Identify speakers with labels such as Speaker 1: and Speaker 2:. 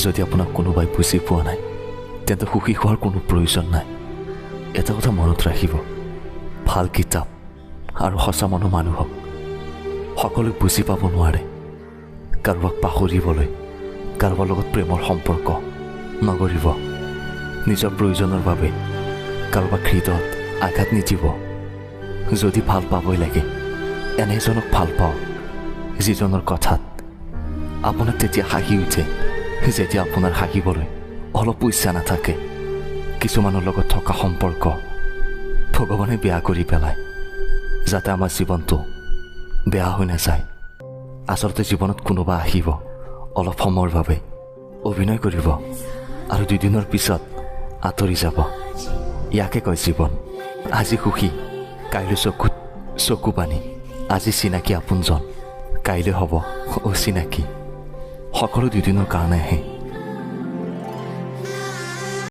Speaker 1: যদি আপোনাক কোনোবাই বুজি পোৱা নাই তেন্তে সুখী হোৱাৰ কোনো প্ৰয়োজন নাই। এটা কথা মনত ৰাখিব, ভাল কিতাপ আৰু সঁচা মানুহক সকলোৱে বুজি পাব নোৱাৰে। কাৰোবাক পাহৰিবলৈ, কাৰোবাৰ লগত প্ৰেমৰ সম্পৰ্ক নগঢ়িব, নিজৰ প্ৰয়োজনৰ বাবে কাৰোবাক হৃদয়ত আঘাত নিদিব। যদি ভাল পাবই লাগে এনে এজনক ভাল পাওক যিজনৰ কথাত আপোনাৰ তেতিয়া হাঁহি উঠে, যেতিয়া আপোনাৰ হাঁহিবলৈ অলপ ইচ্ছা নাথাকে। কিছুমানৰ লগত থকা সম্পৰ্ক ভগৱানে বেয়া কৰি পেলায় যাতে আমাৰ জীৱনটো বেয়া হৈ নাযায়। আচলতে জীৱনত কোনোবা আহিব অলপ সময়ৰ বাবে, অভিনয় কৰিব আৰু 2 দিনৰ পিছত আঁতৰি যাব। ইয়াকে কয় জীৱন। আজি সুখী, কাইলৈ চকুত চকু পানী। আজি চিনাকি আপোনজন, কাইলৈ হ'ব অচিনাকি। সকলো 2 দিনৰ কাৰণে আহে।